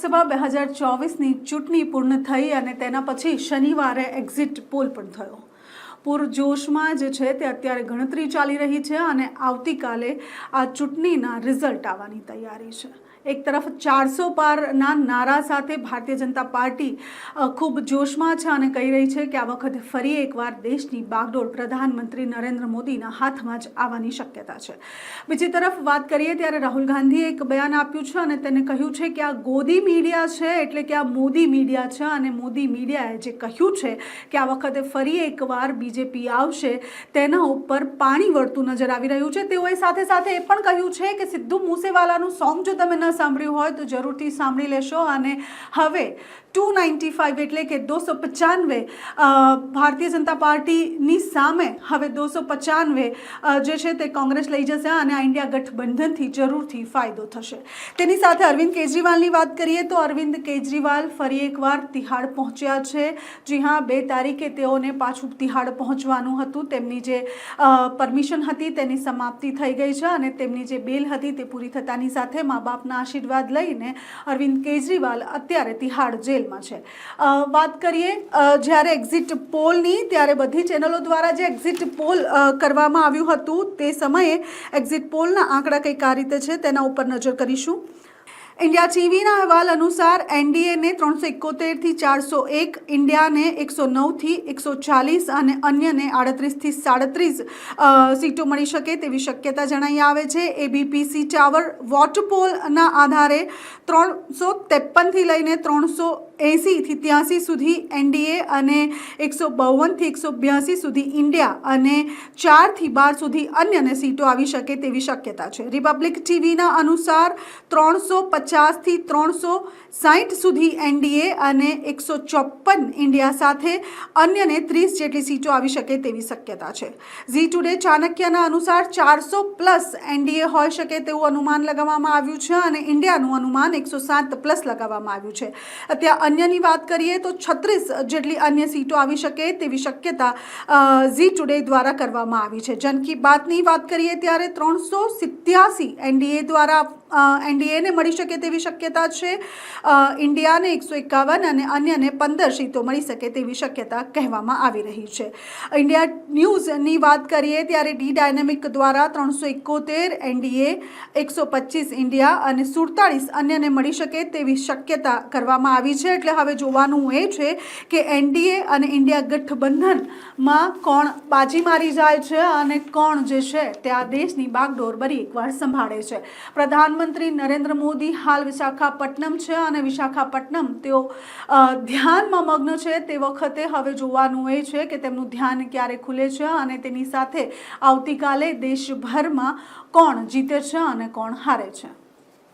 લોકસભા 2024ની ચૂંટણી પૂર્ણ થઈ અને તેના પછી શનિવારે એક્ઝિટ પોલ પણ થયો। પૂરજોશમાં જે છે તે અત્યારે ગણતરી ચાલી રહી છે અને આવતીકાલે આ ચૂંટણીના રિઝલ્ટ આવવાની તૈયારી છે। એક તરફ 400 પારના નારા સાથે ભારતીય જનતા પાર્ટી ખૂબ જોશમાં છે અને કહી રહી છે કે આ વખતે ફરી એકવાર દેશની બાગડોર પ્રધાનમંત્રી નરેન્દ્ર મોદીના હાથમાં જ આવવાની શક્યતા છે। બીજી તરફ વાત કરીએ ત્યારે રાહુલ ગાંધીએ એક બયાન આપ્યું છે અને તેને કહ્યું છે કે આ ગોદી મીડિયા છે, એટલે કે આ મોદી મીડિયા છે અને મોદી મીડિયાએ જે કહ્યું છે કે આ વખતે ફરી એકવાર બીજેપી આવશે તેના ઉપર પાણી વળતું નજર આવી રહ્યું છે। તેઓએ સાથે સાથે એ પણ કહ્યું છે કે સિદ્ધુ મૂસેવાલાનું સોંગ જો તમે ન સાંભળ્યું હોય તો જરૂરથી સાંભળી લેશો અને હવે 295 એટલે કે 295 ભારતીય જનતા પાર્ટીની સામે હવે 295 જે છે તે કોંગ્રેસ લઈ જશે અને આ ઇન્ડિયા ગઠબંધનથી જરૂરથી ફાયદો થશે। તેની સાથે અરવિંદ કેજરીવાલની વાત કરીએ તો અરવિંદ કેજરીવાલ ફરી એકવાર તિહાડ પહોંચ્યા છે। જી હા, 2 તારીખે તેઓને પાછું તિહાડ પહોંચવાનું હતું। તેમની જે પરમિશન હતી તેની સમાપ્તિ થઈ ગઈ છે અને તેમની જે બેલ હતી તે પૂરી થતાની સાથે મા બાપના આશીર્વાદ લઈને અરવિંદ કેજરીવાલ અત્યારે તિહાડ જેલમાં છે। વાત કરીએ જ્યારે એક્ઝિટ પોલની, ત્યારે બધી ચેનલો દ્વારા જે એક્ઝિટ પોલ કરવામાં આવ્યું હતું તે સમયે એક્ઝિટ પોલના આંકડા કંઈક આ રીતે છે, તેના ઉપર નજર કરીશું। इंडिया टीवीના અહેવાલ અનુસાર એનડીએને 371 થી 401, ઇન્ડિયાને 109 થી 140 અને અન્યને 38 થી 37 સીટો મળી શકે તેવી શક્યતા જણાઈ આવે છે। એબીપી ટાવર વોટ પોલના આધારે 353 થી લઈને 380 થી 83 સુધી એનડીએ અને 152 થી 182 સુધી ઇન્ડિયા અને 4 થી 12 સુધી અન્યને સીટો આવી શકે તેવી શક્યતા છે। રિપબ્લિક ટીવીના અનુસાર 350 થી 360 સુધી એનડીએ અને 154 ઇન્ડિયા સાથે અન્યને 30 જેટલી સીટો આવી શકે તેવી શક્યતા છે। ઝી ટુડે ચાણક્યના અનુસાર 400 પ્લસ એનડીએ હોઈ શકે તેવું અનુમાન લગાવવામાં આવ્યું છે અને ઇન્ડિયાનું અનુમાન 107 પ્લસ લગાવવામાં આવ્યું છે। અત્યારે અન્યની વાત કરીએ તો 36 જેટલી અન્ય સીટો આવી શકે તેવી શક્યતા ઝી ટુડે દ્વારા કરવામાં આવી છે। જન કી બાતની વાત કરીએ ત્યારે 387 એનડીએ દ્વારા એનડીએને મળી શકે તેવી શક્યતા છે। ઇન્ડિયાને 151 અને અન્યને 15 સીટો મળી શકે તેવી શક્યતા કહેવામાં આવી રહી છે। ઇન્ડિયા ન્યૂઝની વાત કરીએ ત્યારે ડી ડાયનેમિક દ્વારા 371 એનડીએ, 125 ઇન્ડિયા અને 47 અન્યને મળી શકે તેવી શક્યતા કરવામાં આવી છે। એટલે હવે જોવાનું એ છે કે એનડીએ અને ઇન્ડિયા ગઠબંધનમાં કોણ બાજી મારી જાય છે અને કોણ જે છે તે આ દેશની બાગડોર ફરી એકવાર સંભાળે છે। પ્રધાનમંત્રી નરેન્દ્ર મોદી હાલ વિશાખાપટ્ટનમ છે અને વિશાખાપટ્ટનમ તેઓ ધ્યાનમાં મગ્ન છે। તે વખતે હવે જોવાનું એ છે કે તેમનું ધ્યાન ક્યારે ખુલે છે અને તેની સાથે આવતીકાલે દેશભરમાં કોણ જીતે છે અને કોણ હારે છે।